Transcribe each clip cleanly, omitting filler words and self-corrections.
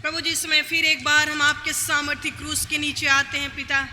प्रभु जी, समय फिर एक बार हम आपके सामर्थ्य क्रूस के नीचे आते हैं पिता।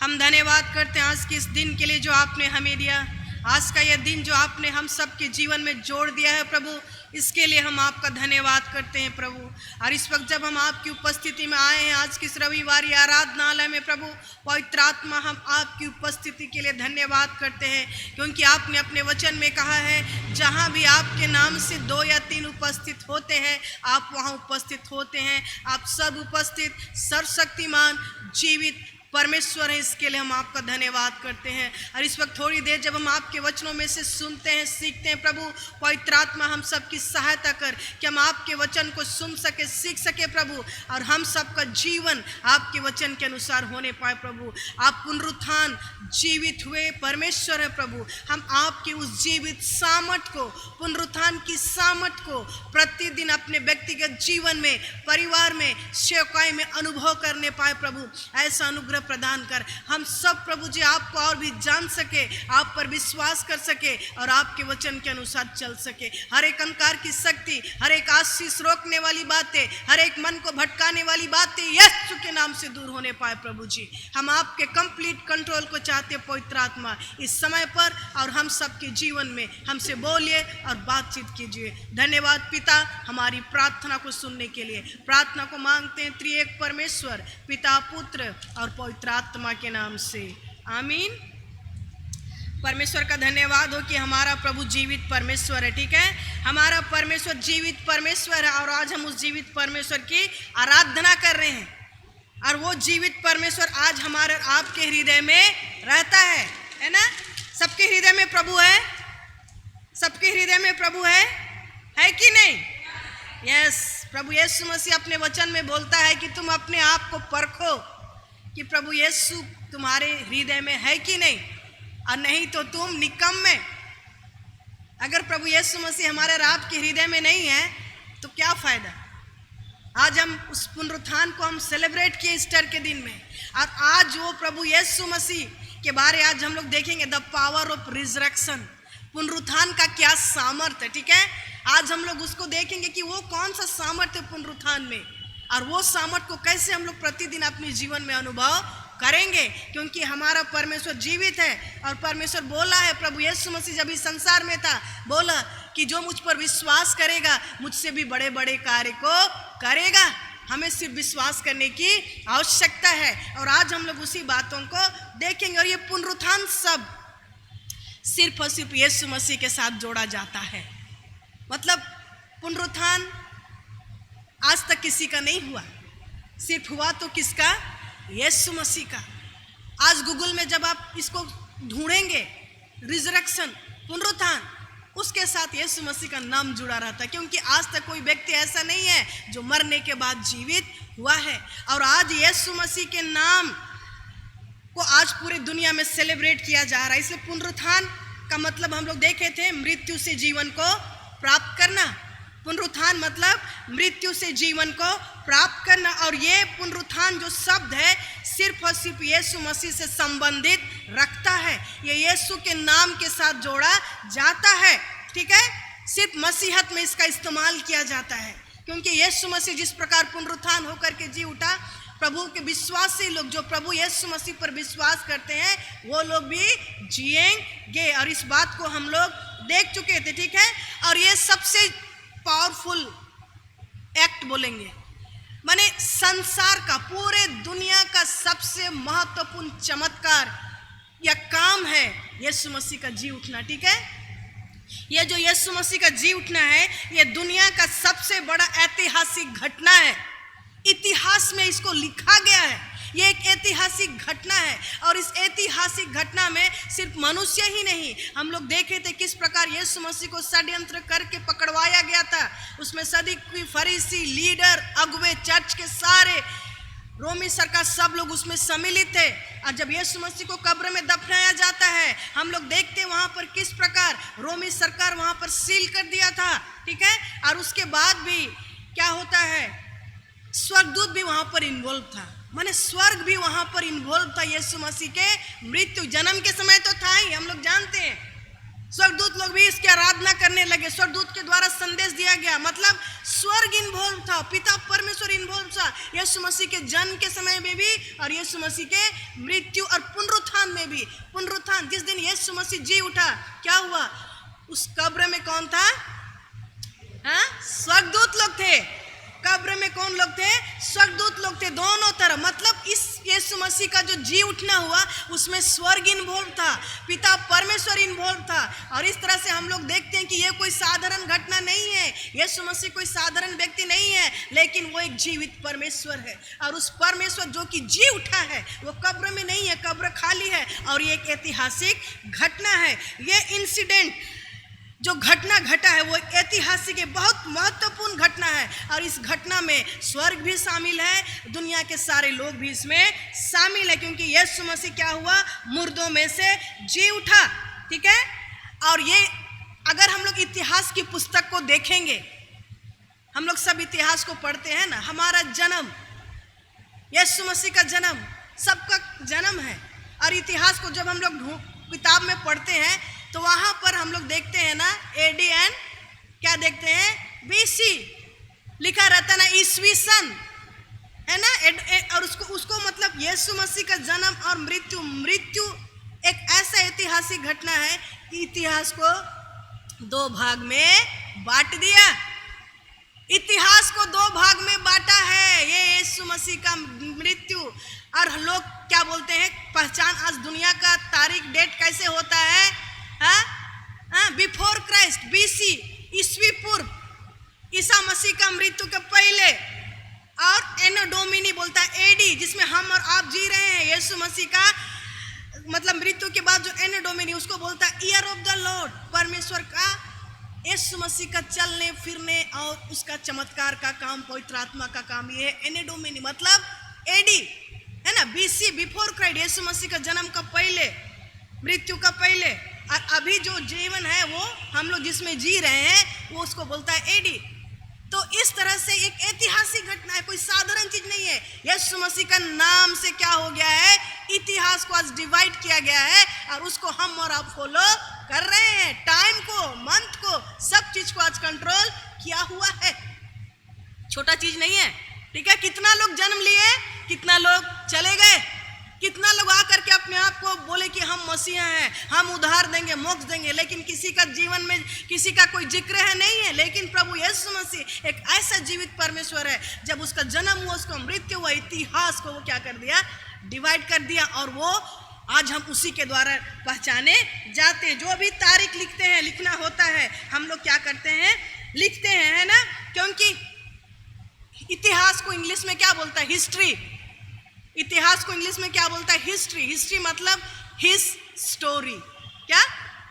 हम धन्यवाद करते हैं आज के इस दिन के लिए जो आपने हमें दिया। आज का यह दिन जो आपने हम सबके जीवन में जोड़ दिया है प्रभु, इसके लिए हम आपका धन्यवाद करते हैं प्रभु। और इस वक्त जब हम आपकी उपस्थिति में आए हैं आज की इस रविवार आराधनालय में प्रभु, पवित्र आत्मा, हम आपकी उपस्थिति के लिए धन्यवाद करते हैं, क्योंकि आपने अपने वचन में कहा है जहाँ भी आपके नाम से 2 या 3 उपस्थित होते हैं आप वहाँ उपस्थित होते हैं। आप सब उपस्थित सर्वशक्तिमान जीवित परमेश्वर है, इसके लिए हम आपका धन्यवाद करते हैं। और इस वक्त थोड़ी देर जब हम आपके वचनों में से सुनते हैं, सीखते हैं प्रभु, पवित्र आत्मा हम सबकी सहायता कर कि हम आपके वचन को सुन सके, सीख सके प्रभु, और हम सबका जीवन आपके वचन के अनुसार होने पाए प्रभु। आप पुनरुत्थान जीवित हुए परमेश्वर है प्रभु। हम आपकी उस जीवित सामर्थ को, पुनरुत्थान की सामर्थ को प्रतिदिन अपने व्यक्तिगत जीवन में, परिवार में, सेवकाई में अनुभव करने पाए प्रभु। ऐसा अनुग्रह प्रदान कर हम सब प्रभु जी आपको और भी जान सके, आप पर विश्वास कर सके और आपके वचन के अनुसार चल सके। हर एक अंधकार की शक्ति, हर एक आशीष रोकने वाली बातें, हर एक मन को भटकाने वाली बातें यीशु के नाम से दूर होने पाए प्रभु जी। हम आपके कंप्लीट कंट्रोल को चाहते हैं पवित्र आत्मा इस समय पर, और हम सबके जीवन में हमसे बोलिए और बातचीत कीजिए। धन्यवाद पिता, हमारी प्रार्थना को सुनने के लिए। प्रार्थना को मांगते हैं त्रिएक परमेश्वर पिता, पुत्र और पवित्र आत्मा के नाम से, आमीन। परमेश्वर का धन्यवाद हो कि हमारा प्रभु जीवित परमेश्वर है। ठीक है, हमारा परमेश्वर जीवित परमेश्वर है, और आज हम उस जीवित परमेश्वर की आराधना कर रहे हैं। और वो जीवित परमेश्वर आज हमारे आपके हृदय में रहता है ना। सबके हृदय में प्रभु है, सबके हृदय में प्रभु है कि नहीं? यस, प्रभु यीशु मसीह अपने वचन में बोलता है कि तुम अपने आप को परखो कि प्रभु यीशु तुम्हारे हृदय में है कि नहीं, और नहीं तो तुम निकम्मे। अगर प्रभु यीशु मसीह हमारे और आपके हृदय में नहीं है तो क्या फायदा। आज हम उस पुनरुत्थान को हम सेलिब्रेट किए ईस्टर के दिन में, और आज वो प्रभु यीशु मसीह के बारे आज हम लोग देखेंगे, द पावर ऑफ रिजरेक्शन, पुनरुत्थान का क्या सामर्थ्य है। ठीक है, आज हम लोग उसको देखेंगे कि वो कौन सा सामर्थ्य है पुनरुत्थान में, और वो सामर्थ्य को कैसे हम लोग प्रतिदिन अपने जीवन में अनुभव करेंगे, क्योंकि हमारा परमेश्वर जीवित है। और परमेश्वर बोला है, प्रभु यीशु मसीह जब इस संसार में था बोला कि जो मुझ पर विश्वास करेगा मुझसे भी बड़े बड़े कार्य को करेगा। हमें सिर्फ विश्वास करने की आवश्यकता है, और आज हम लोग उसी बातों को देखेंगे। और ये पुनरुत्थान सब सिर्फ और सिर्फ यीशु मसीह के साथ जोड़ा जाता है। मतलब पुनरुत्थान आज तक किसी का नहीं हुआ, सिर्फ हुआ तो किसका? यीशु मसीह का। आज गूगल में जब आप इसको ढूंढेंगे, रिजरेक्शन, पुनरुत्थान, उसके साथ यीशु मसीह का नाम जुड़ा रहता है, क्योंकि आज तक कोई व्यक्ति ऐसा नहीं है जो मरने के बाद जीवित हुआ है। और आज यीशु मसीह के नाम को आज पूरी दुनिया में सेलिब्रेट किया जा रहा है। इसलिए पुनरुत्थान का मतलब हम लोग देखे थे, मृत्यु से जीवन को प्राप्त करना। पुनरुत्थान मतलब मृत्यु से जीवन को प्राप्त करना। और ये पुनरुत्थान जो शब्द है सिर्फ और सिर्फ यीशु मसीह से संबंधित रखता है, ये यीशु के नाम के साथ जोड़ा जाता है। ठीक है, सिर्फ मसीहत में इसका इस्तेमाल किया जाता है, क्योंकि यीशु मसीह जिस प्रकार पुनरुत्थान होकर के जी उठा, प्रभु के विश्वासी लोग जो प्रभु यीशु मसीह पर विश्वास करते हैं वो लोग भी जिएंगे। और इस बात को हम लोग देख चुके थे। ठीक है, और ये सबसे पावरफुल एक्ट बोलेंगे, माने संसार का, पूरे दुनिया का सबसे महत्वपूर्ण चमत्कार या काम है यीशु मसीह का जी उठना। ठीक है, ये जो यीशु मसीह का जी उठना है ये दुनिया का सबसे बड़ा ऐतिहासिक घटना है। इतिहास में इसको लिखा गया है, ये एक ऐतिहासिक घटना है। और इस ऐतिहासिक घटना में सिर्फ मनुष्य ही नहीं, हम लोग देखे थे किस प्रकार यीशु मसीह को षड्यंत्र करके पकड़वाया गया था। उसमें सदुकी, फरीसी, लीडर, अगुवे, चर्च के सारे, रोमी सरकार, सब लोग उसमें सम्मिलित थे। और जब यीशु मसीह को कब्र में दफनाया जाता है, हम लोग देखते हैं वहां पर किस प्रकार रोमी सरकार वहां पर सील कर दिया था। ठीक है, और उसके बाद भी क्या होता है, स्वर्गदूत भी वहां पर इन्वॉल्व था, माने स्वर्ग भी वहां पर इन्वॉल्व था यीशु मसीह के मृत्यु। जन्म के समय तो था ही, हम लोग जानते हैं, स्वर्गदूत लोग भी इसकी आराधना करने लगे। स्वर्गदूत के द्वारा संदेश दिया गया, मतलब स्वर्ग इन्वॉल्व था, पिता परमेश्वर इन्वॉल्व था यीशु मसीह के जन्म के समय में भी और यीशु मसीह के मृत्यु और पुनरुत्थान में भी। पुनरुत्थान, जिस दिन यीशु मसीह जी उठा, क्या हुआ? उस कब्र में कौन था? स्वर्गदूत लोग थे। कब्र में कौन लोग थे? स्वर्गदूत लोग थे, दोनों तरफ। मतलब इस यीशु मसीह का जो जी उठना हुआ उसमें स्वर्ग इन्वॉल्व था, पिता परमेश्वर इन्वॉल्व था। और इस तरह से हम लोग देखते हैं कि ये कोई साधारण घटना नहीं है, यीशु मसीह कोई साधारण व्यक्ति नहीं है, लेकिन वो एक जीवित परमेश्वर है। और उस परमेश्वर जो कि जी उठा है वो कब्र में नहीं है, कब्र खाली है। और ये एक ऐतिहासिक घटना है। ये इंसिडेंट जो घटना घटा है वो ऐतिहासिक है, बहुत महत्वपूर्ण घटना है। और इस घटना में स्वर्ग भी शामिल है, दुनिया के सारे लोग भी इसमें शामिल है, क्योंकि यीशु मसीह क्या हुआ? मुर्दों में से जी उठा। ठीक है। और ये अगर हम लोग इतिहास की पुस्तक को देखेंगे, हम लोग सब इतिहास को पढ़ते हैं ना, हमारा जन्म, यीशु मसीह का जन्म, सबका जन्म है। और इतिहास को जब हम लोग किताब में पढ़ते हैं तो वहां पर हम लोग देखते हैं ना एडी एंड क्या देखते हैं? बीसी लिखा रहता ना, ईस्वी सन, है ना। और उसको मतलब यीशु मसीह का जन्म और मृत्यु एक ऐसा ऐतिहासिक घटना है कि इतिहास को दो भाग में बांट दिया। इतिहास को दो भाग में बांटा है, ये यीशु मसीह का मृत्यु। और लोग क्या बोलते हैं? पहचान आज दुनिया का तारीख डेट कैसे होता है? बिफोर क्राइस्ट, बीसी, ईस्वी पूर्व, ईसा मसीह का मृत्यु के पहले। और एनो डोमिनी बोलता है एडी, जिसमें हम और आप जी रहे हैं। यीशु मसीह का मतलब मृत्यु के बाद जो एनो डोमिनी, उसको बोलता है ईयर ऑफ द लॉर्ड, परमेश्वर का, यीशु मसीह का चलने फिरने और उसका चमत्कार का काम, पवित्र आत्मा का काम, ये है एनो डोमिनी, मतलब एडी, है ना। बीसी, बिफोर क्राइस्ट, यीशु मसीह का जन्म का पहले, मृत्यु का पहले। और अभी जो जीवन है वो हम लोग जिसमें जी रहे हैं वो उसको बोलता है एडी। तो इस तरह से एक ऐतिहासिक घटना है, कोई साधारण चीज नहीं है। यीशु मसीह का नाम से क्या हो गया है? इतिहास को आज डिवाइड किया गया है और उसको हम और आप फॉलो कर रहे हैं। टाइम को, मंथ को, सब चीज को आज कंट्रोल किया हुआ है, छोटा चीज नहीं है। ठीक है। कितना लोग जन्म लिए, कितना लोग चले गए, कितना लोग आकर के अपने आप को बोले कि हम मसीहा हैं, हम उद्धार देंगे, मोक्ष देंगे, लेकिन किसी का जीवन में किसी का कोई जिक्र है नहीं है। लेकिन प्रभु यीशु मसीह एक ऐसा जीवित परमेश्वर है, जब उसका जन्म हुआ, उसका मृत्यु हुआ, इतिहास को वो क्या कर दिया? डिवाइड कर दिया। और वो आज हम उसी के द्वारा पहचाने जाते हैं। जो भी तारीख लिखते हैं, लिखना होता है, हम लोग क्या करते हैं? लिखते हैं, है ना। क्योंकि इतिहास को इंग्लिश में क्या बोलता है? हिस्ट्री। इतिहास को इंग्लिश में क्या बोलता है? हिस्ट्री। हिस्ट्री मतलब हिज स्टोरी। क्या?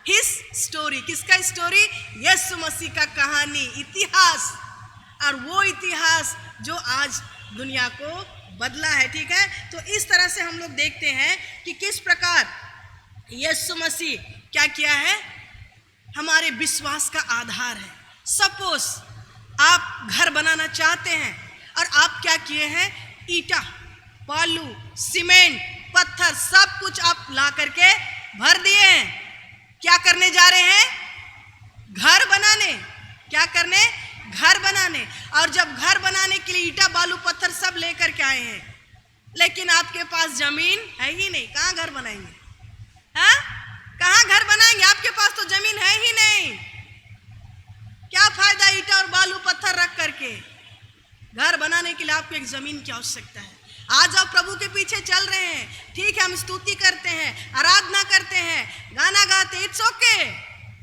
His story. किसका स्टोरी? यीशु मसीह का कहानी, इतिहास। और वो इतिहास जो आज दुनिया को बदला है। ठीक है। तो इस तरह से हम लोग देखते हैं कि किस प्रकार यीशु मसीह क्या किया है? हमारे विश्वास का आधार है। सपोज आप घर बनाना चाहते हैं और आप क्या किए हैं? ईटा, बालू, सीमेंट, पत्थर, सब कुछ आप ला करके भर दिए हैं। क्या करने जा रहे हैं? घर बनाने। क्या करने? घर बनाने। और जब घर बनाने के लिए ईटा, बालू, पत्थर सब लेकर के आए हैं, लेकिन आपके पास जमीन है ही नहीं, कहाँ घर बनाएंगे? हाँ, कहाँ घर बनाएंगे? आपके पास तो जमीन है ही नहीं। क्या फायदा ईटा और बालू पत्थर रख करके? घर बनाने के लिए आपको एक जमीन की आवश्यकता है। आज आप प्रभु के पीछे चल रहे हैं, ठीक है, हम स्तुति करते हैं, आराधना करते हैं, गाना गाते हैं, इट्स ओके,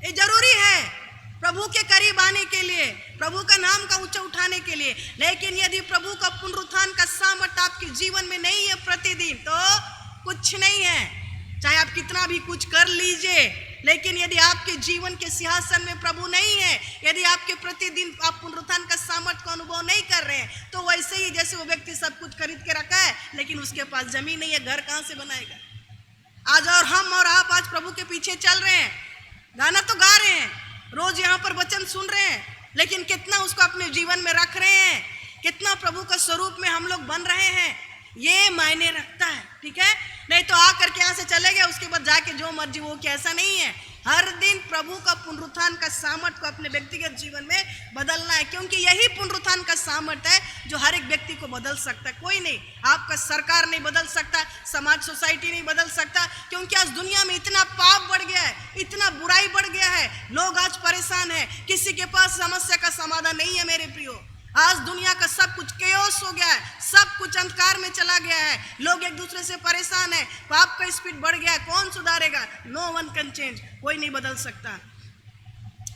ये जरूरी है प्रभु के करीब आने के लिए, प्रभु का नाम का ऊंचा उठाने के लिए। लेकिन यदि प्रभु का पुनरुत्थान का सामर्थ्य आपके जीवन में नहीं है प्रतिदिन, तो कुछ नहीं है। चाहे आप कितना भी कुछ कर लीजिए, लेकिन यदि आपके जीवन के सिंहासन में प्रभु नहीं है, यदि आपके प्रतिदिन आप पुनरुत्थान का सामर्थ्य का अनुभव नहीं कर रहे हैं, तो वैसे ही जैसे वो व्यक्ति सब कुछ खरीद के रखा है लेकिन उसके पास जमीन नहीं है, घर कहाँ से बनाएगा? आज और हम और आप आज प्रभु के पीछे चल रहे हैं, गाना तो गा रहे हैं, रोज यहाँ पर वचन सुन रहे हैं, लेकिन कितना उसको अपने जीवन में रख रहे हैं, कितना प्रभु का स्वरूप में हम लोग बन रहे हैं, ये मायने रखता है। ठीक है। नहीं तो आकर के यहाँ से चले गए, उसके बाद जाके जो मर्जी वो, क्या ऐसा नहीं है। हर दिन प्रभु का पुनरुत्थान का सामर्थ को अपने व्यक्तिगत जीवन में बदलना है, क्योंकि यही पुनरुत्थान का सामर्थ है जो हर एक व्यक्ति को बदल सकता है। कोई नहीं, आपका सरकार नहीं बदल सकता, समाज सोसाइटी नहीं बदल सकता, क्योंकि आज दुनिया में इतना पाप बढ़ गया है, इतना बुराई बढ़ गया है, लोग आज परेशान है, किसी के पास समस्या का समाधान नहीं है। मेरे प्रियो, आज दुनिया का सब कुछ केओस हो गया है, सब कुछ अंधकार में चला गया है, लोग एक दूसरे से परेशान है, पाप का स्पीड बढ़ गया है। कौन सुधारेगा? नो वन कैन चेंज, कोई नहीं बदल सकता।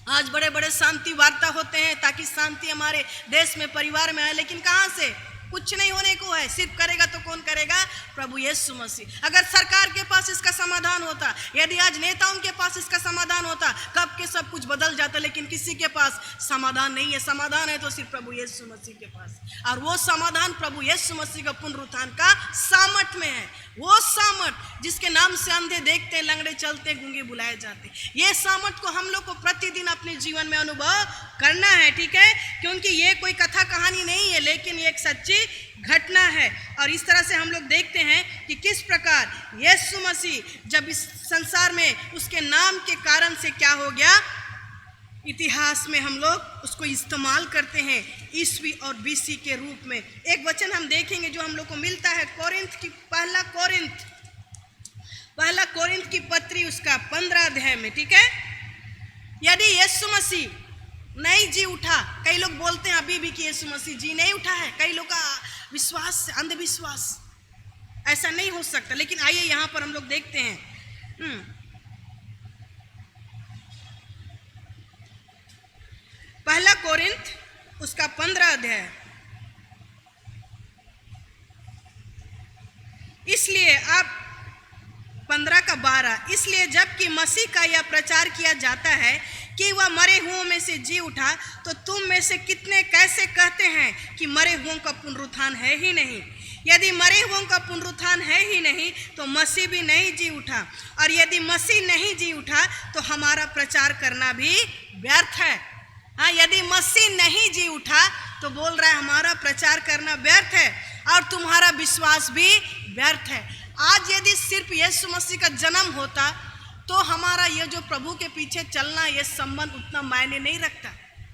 आज बड़े बड़े शांति वार्ता होते हैं ताकि शांति हमारे देश में, परिवार में आए, लेकिन कहाँ से? कुछ नहीं होने को है। सिर्फ करेगा तो कौन करेगा? प्रभु यीशु मसीह। अगर सरकार के पास इसका समाधान होता, यदि आज नेताओं के पास इसका समाधान होता, कब के सब कुछ बदल जाता, लेकिन किसी के पास समाधान नहीं है। समाधान है तो सिर्फ प्रभु यीशु मसीह के पास, और वो समाधान प्रभु यीशु मसीह का पुनरुत्थान का सामर्थ में है। वो सामर्थ जिसके नाम से अंधे देखते हैं, लंगड़े चलते, गूंगे बुलाए जाते, ये सामर्थ को हम लोग को प्रतिदिन अपने जीवन में अनुभव करना है, ठीक है? क्योंकि ये कोई कथा कहानी नहीं है, लेकिन ये एक सच्ची घटना है। और इस तरह से हम लोग देखते हैं कि किस प्रकार यीशु मसीह जब इस संसार में, उसके नाम के कारण से क्या हो गया, इतिहास में हम लोग उसको इस्तेमाल करते हैं ईस्वी और बीसी के रूप में। एक वचन हम देखेंगे जो हम लोग को मिलता है पहला कोरिन्थ की पत्री, उसका 15 अध्याय में, ठीक है? यदि यीशु मसीह नहीं जी उठा, कई लोग बोलते हैं अभी भी कि यीशु मसीह जी नहीं उठा है, कई लोग का विश्वास, अंधविश्वास, ऐसा नहीं हो सकता। लेकिन आइए यहाँ पर हम लोग देखते हैं पहला कोरिन्थ उसका 15 अध्याय। इसलिए आप 15 का 12, इसलिए जबकि मसीह का यह प्रचार किया जाता है कि वह मरे हुओं में से जी उठा, तो तुम में से कितने कैसे कहते हैं कि मरे हुओं का पुनरुत्थान है ही नहीं? यदि मरे हुओं का पुनरुत्थान है ही नहीं तो मसीह भी नहीं जी उठा, और यदि मसीह नहीं जी उठा तो हमारा प्रचार करना भी व्यर्थ है। हाँ, यदि मसीह नहीं जी उठा तो बोल रहा है हमारा प्रचार करना व्यर्थ है और तुम्हारा विश्वास भी व्यर्थ है। आज यदि सिर्फ यीशु मसीह का जन्म होता तो हमारा ये जो प्रभु के पीछे चलना, ये संबंध उतना मायने नहीं रखता।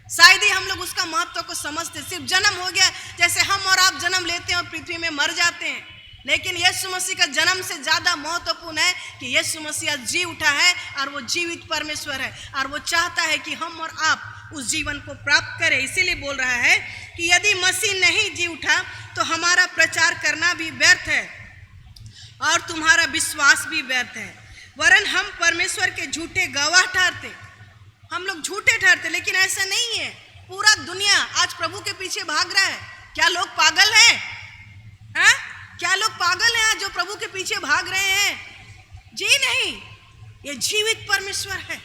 शायद ही हम लोग उसका महत्व को समझते। सिर्फ जन्म हो गया, जैसे हम और आप जन्म लेते हैं और पृथ्वी में मर जाते हैं, लेकिन यीशु मसीह का जन्म से ज़्यादा महत्वपूर्ण है कि यीशु मसीह आज जी उठा है और वो जीवित परमेश्वर है, और वो चाहता है कि हम और आप उस जीवन को प्राप्त करें। इसीलिए बोल रहा है कि यदि मसीह नहीं जी उठा तो हमारा प्रचार करना भी व्यर्थ है और तुम्हारा विश्वास भी व्यर्थ है, वरन हम परमेश्वर के झूठे गवाह ठहरते। हम लोग झूठे ठहरते, लेकिन ऐसा नहीं है। पूरा दुनिया आज प्रभु के पीछे भाग रहा है। क्या लोग पागल हैं? क्या लोग पागल हैं आज जो प्रभु के पीछे भाग रहे हैं? जी नहीं, ये जीवित परमेश्वर है।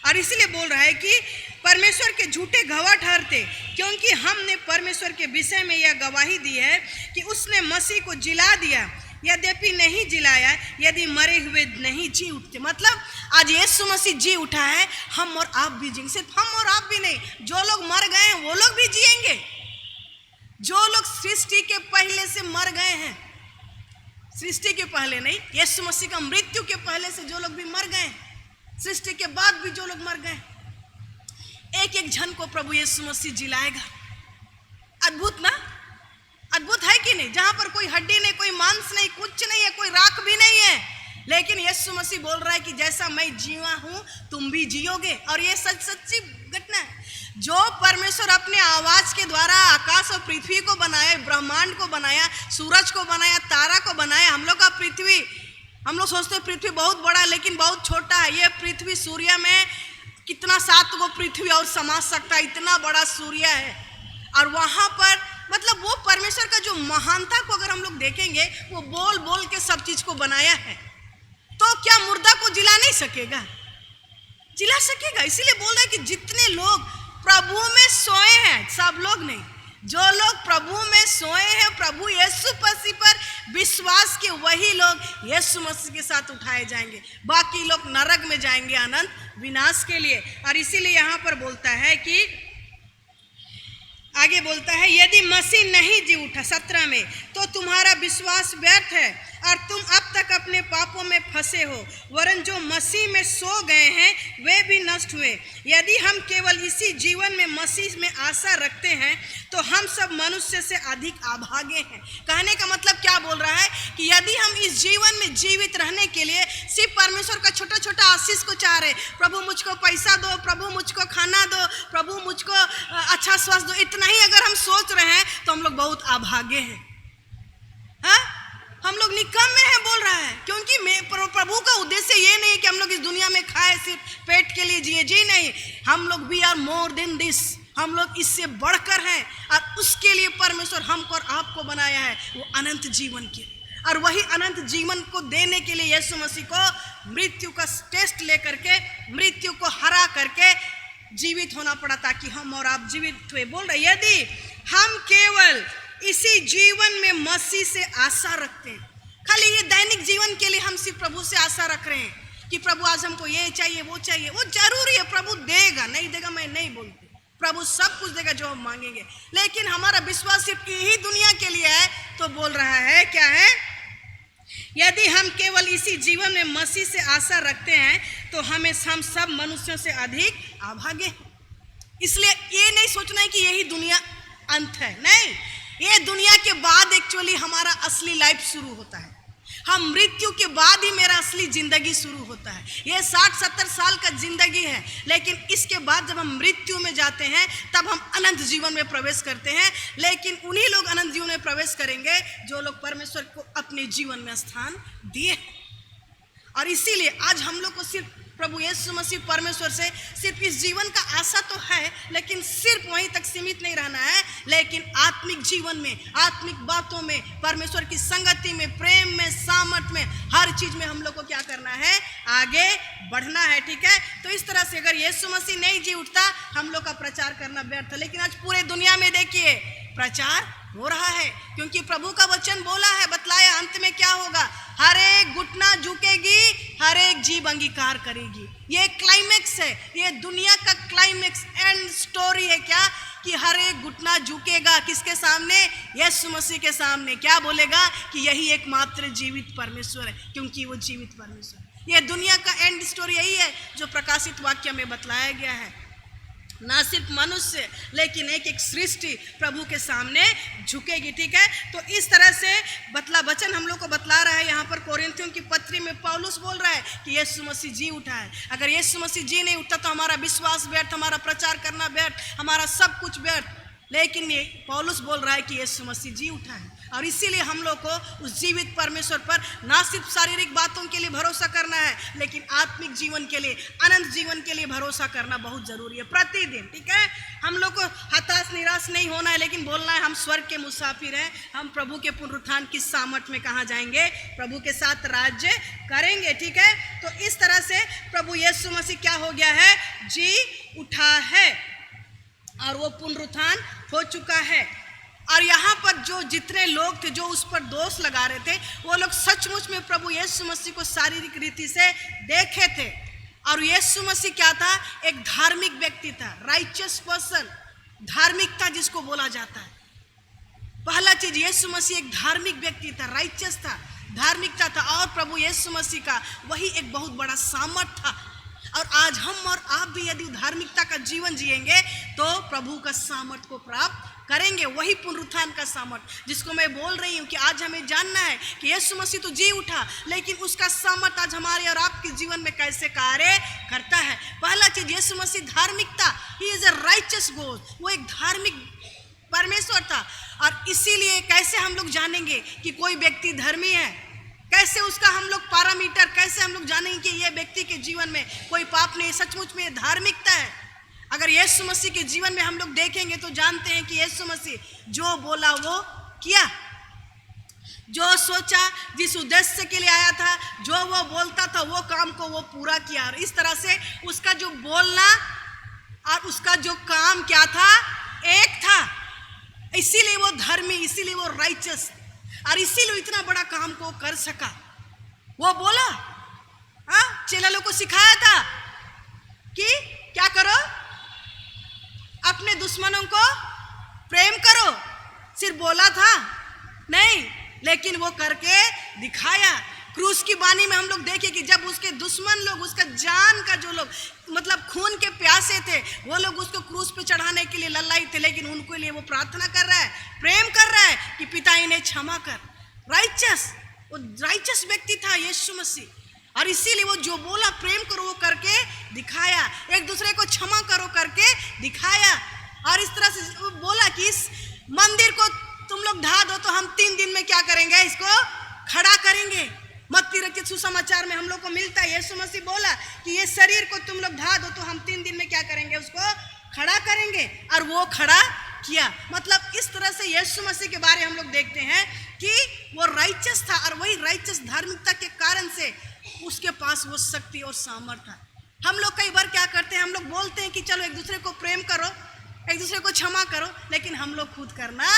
और इसीलिए बोल रहा है कि परमेश्वर के झूठे गवाह ठहरते, क्योंकि हमने परमेश्वर के विषय में यह गवाही दी है कि उसने मसीह को जिला दिया, यद्यपि नहीं जिलाया यदि मरे हुए नहीं जी उठते। मतलब आज यीशु मसीह जी उठा है, हम और आप भी जिएंगे। सिर्फ हम और आप भी नहीं, जो लोग मर गए हैं वो लोग भी जिएंगे। जो लोग सृष्टि के पहले से मर गए हैं, सृष्टि के पहले नहीं, यीशु मसीह का मृत्यु के पहले से जो लोग भी मर गए, सृष्टि के बाद भी जो लोग मर गए, एक एक जन को प्रभु यीशु मसीह जिलाएगा। अद्भुत ना? अद्भुत है कि नहीं? जहां पर कोई हड्डी नहीं, कोई मांस नहीं, कुछ नहीं है, कोई राख भी नहीं है, लेकिन यीशु मसीह बोल रहा है कि जैसा मैं जीवा हूं तुम भी जियोगे। और ये सच्ची घटना है। जो परमेश्वर अपने आवाज के द्वारा आकाश और पृथ्वी को बनाया, ब्रह्मांड को बनाया, सूरज को बनाया, तारा को बनाया, हम लोग का पृथ्वी, हम लोग सोचते हैं पृथ्वी बहुत बड़ा है, लेकिन बहुत छोटा है। ये पृथ्वी, सूर्य में कितना 7 गो पृथ्वी और समा सकता है, इतना बड़ा सूर्य है। और वहां पर मतलब वो परमेश्वर का जो महानता को अगर हम लोग देखेंगे, वो बोल बोल के सब चीज को बनाया है, तो क्या मुर्दा को जिला नहीं सकेगा? जिला सकेगा। इसीलिए बोल रहा है कि जितने लोग प्रभु में सोए हैं, सब लोग नहीं, जो लोग प्रभु में सोए हैं, प्रभु यीशु मसीह पर विश्वास के, वही लोग यीशु मसीह के साथ उठाए जाएंगे। बाकी लोग नरक में जाएंगे अनंत विनाश के लिए। और इसीलिए यहाँ पर बोलता है कि आगे बोलता है, यदि मसीह नहीं जी उठा 17 में, तो तुम्हारा विश्वास व्यर्थ है और तुम अब तक अपने पापों में फंसे हो। वरन जो मसीह में सो गए हैं वे भी नष्ट हुए। यदि हम केवल इसी जीवन में मसीह में आशा रखते हैं तो हम सब मनुष्य से अधिक अभागे हैं। कहने का मतलब क्या बोल रहा है कि यदि हम इस जीवन में जीवित रहने के लिए सिर्फ परमेश्वर का छोटा छोटा आशीष को चाह रहे, प्रभु मुझको पैसा दो, प्रभु मुझको खाना दो, प्रभु मुझको अच्छा स्वास्थ्य दो, इतना ही अगर हम सोच रहे हैं तो हम लोग बहुत अभागे हैं। हाँ, हम लोग निकम्मे हैं बोल रहा है, क्योंकि प्रभु का उद्देश्य ये नहीं कि हम लोग इस दुनिया में खाए सिर्फ पेट के लिए जिए, जी नहीं। हम लोग we are more than this, हम लोग इससे बढ़कर हैं और उसके लिए परमेश्वर हमको और आपको बनाया है, वो अनंत जीवन के लिए। और वही अनंत जीवन को देने के लिए यीशु मसीह को मृत्यु का टेस्ट लेकर के, मृत्यु को हरा करके जीवित होना पड़ा ताकि हम और आप जीवित हुए। बोल रहे, यदि हम केवल इसी जीवन में मसीह से आशा रखते हैं, खाली ये दैनिक जीवन के लिए हम सिर्फ प्रभु से आशा रख रहे हैं कि प्रभु आज हमको ये चाहिए वो चाहिए, वो जरूरी है, प्रभु देगा, नहीं देगा मैं नहीं बोलती, प्रभु सब कुछ देगा जो हम मांगेंगे। लेकिन हमारा विश्वास सिर्फ यही दुनिया के लिए है, तो बोल रहा है क्या है, यदि हम केवल इसी जीवन में मसीह से आशा रखते हैं तो हम सब मनुष्यों से अधिक अभागे। इसलिए ये नहीं सोचना है कि यही दुनिया अंत है, नहीं, ये दुनिया के बाद एक्चुअली हमारा असली लाइफ शुरू होता है। हम मृत्यु के बाद ही मेरा असली जिंदगी शुरू होता है। ये 60-70 साल का जिंदगी है, लेकिन इसके बाद जब हम मृत्यु में जाते हैं तब हम अनंत जीवन में प्रवेश करते हैं। लेकिन उन्हीं लोग अनंत जीवन में प्रवेश करेंगे जो लोग परमेश्वर को अपने जीवन में स्थान दिए। और इसीलिए आज हम लोग को सिर्फ प्रभु यीशु मसीह परमेश्वर से सिर्फ इस जीवन का आशा तो है, लेकिन सिर्फ वहीं तक सीमित नहीं रहना है, लेकिन आत्मिक जीवन में, आत्मिक बातों में, परमेश्वर की संगति में, प्रेम में, सामर्थ में, हर चीज में हम लोग को क्या करना है, आगे बढ़ना है। ठीक है, तो इस तरह से अगर यीशु मसीह नहीं जी उठता, हम लोग का प्रचार करना व्यर्थ है। लेकिन आज पूरे दुनिया में देखिए प्रचार हो रहा है, क्योंकि प्रभु का वचन बोला है, बतलाया अंत में क्या होगा, हर एक घुटना झुकेगी, हर एक जीभ अंगीकार करेगी। ये क्लाइमेक्स है, ये दुनिया का क्लाइमेक्स एंड स्टोरी है क्या, कि हर एक घुटना झुकेगा किसके सामने, यीशु मसीह के सामने। क्या बोलेगा कि यही एकमात्र जीवित परमेश्वर है, क्योंकि वो जीवित परमेश्वर है। ये दुनिया का एंड स्टोरी यही है जो प्रकाशित वाक्य में बतलाया गया है। ना सिर्फ मनुष्य लेकिन एक एक सृष्टि प्रभु के सामने झुकेगी। ठीक है, तो इस तरह से वचन हम लोग को बतला रहा है। यहाँ पर कोरिन्थियों की पत्री में पौलुस बोल रहा है कि यीशु मसीह जी उठा है। अगर यीशु मसीह जी नहीं उठता तो हमारा विश्वास व्यर्थ, हमारा प्रचार करना व्यर्थ, हमारा सब कुछ व्यर्थ। लेकिन ये पौलुस बोल रहा है कि यीशु मसीह जी उठा है, और इसीलिए हम लोग को उस जीवित परमेश्वर पर ना सिर्फ शारीरिक बातों के लिए भरोसा करना है, लेकिन आत्मिक जीवन के लिए, अनंत जीवन के लिए भरोसा करना बहुत जरूरी है प्रतिदिन। ठीक है, हम लोग को हताश निराश नहीं होना है, लेकिन बोलना है हम स्वर्ग के मुसाफिर हैं, हम प्रभु के पुनरुत्थान की सामर्थ में कहाँ जाएंगे, प्रभु के साथ राज्य करेंगे। ठीक है, तो इस तरह से प्रभु यीशु मसीह क्या हो गया है, जी उठा है, और वो पुनरुत्थान हो चुका है। और यहाँ पर जो जितने लोग थे जो उस पर दोष लगा रहे थे, वो लोग सचमुच में प्रभु यीशु मसीह को शारीरिक रीति से देखे थे। और यीशु मसीह क्या था, एक धार्मिक व्यक्ति था, राइचियस पर्सन, धार्मिकता जिसको बोला जाता है। पहला चीज, यीशु मसीह एक धार्मिक व्यक्ति था, राइचियस था, धार्मिकता था। और प्रभु यीशु मसीह का वही एक बहुत बड़ा सामर्थ था। और आज हम और आप भी यदि धार्मिकता का जीवन जिएंगे तो प्रभु का सामर्थ को प्राप्त करेंगे, वही पुनरुत्थान का सामर्थ जिसको मैं बोल रही हूँ कि आज हमें जानना है कि यीशु मसीह तो जी उठा, लेकिन उसका सामर्थ आज हमारे और आपके जीवन में कैसे कार्य करता है। पहला चीज, यीशु मसीह धार्मिकता, he is a righteous God, वो एक धार्मिक परमेश्वर था। और इसीलिए कैसे हम लोग जानेंगे कि कोई व्यक्ति धर्मी है, कैसे उसका हम लोग पैरामीटर, कैसे हम लोग जानेंगे कि ये व्यक्ति के जीवन में कोई पाप नहीं, सचमुच में धार्मिकता है। अगर यीशु मसीह के जीवन में हम लोग देखेंगे तो जानते हैं कि यीशु मसीह जो बोला वो किया, जो सोचा, जिस उद्देश्य के लिए आया था, जो वो बोलता था वो काम को वो पूरा किया। और इस तरह से उसका जो बोलना और उसका जो काम क्या था, एक था। इसीलिए वो धर्मी, इसीलिए वो राइचियस, और इसीलिए इतना बड़ा काम को कर सका। वो बोला, हाँ, चेला लोग को सिखाया था कि क्या करो, अपने दुश्मनों को प्रेम करो सिर्फ बोला था नहीं, लेकिन वो करके दिखाया। क्रूस की बानी में हम लोग देखे कि जब उसके दुश्मन लोग, उसका जान का जो लोग मतलब खून के प्यासे थे, वो लोग उसको क्रूस पे चढ़ाने के लिए लल्लाई थे, लेकिन उनके लिए वो प्रार्थना कर रहा है, प्रेम कर रहा है कि पिता इन्हें क्षमा कर। वो राइचस व्यक्ति था यीशु मसीह, और इसीलिए वो जो बोला प्रेम करो वो करके दिखाया, एक दूसरे को क्षमा करो करके दिखाया। और इस तरह से वो बोला कि इस मंदिर को तुम लोग ढा दो तो हम 3 दिन में क्या करेंगे, इसको खड़ा करेंगे। मत्ती रचित सुसमाचार में हम लोग को मिलता है, यीशु मसीह बोला कि ये शरीर को तुम लोग ढा दो तो हम 3 दिन में क्या करेंगे, उसको खड़ा करेंगे, और वो खड़ा किया। मतलब इस तरह से यीशु मसीह के बारे हम लोग देखते हैं कि वो राइचस था, और वही राइचस धार्मिकता के कारण से उसके पास वो शक्ति और सामर्थ्य था। हम लोग कई बार क्या करते हैं, हम लोग बोलते हैं कि चलो एक दूसरे को प्रेम करो, एक दूसरे को क्षमा करो, लेकिन हम लोग खुद करना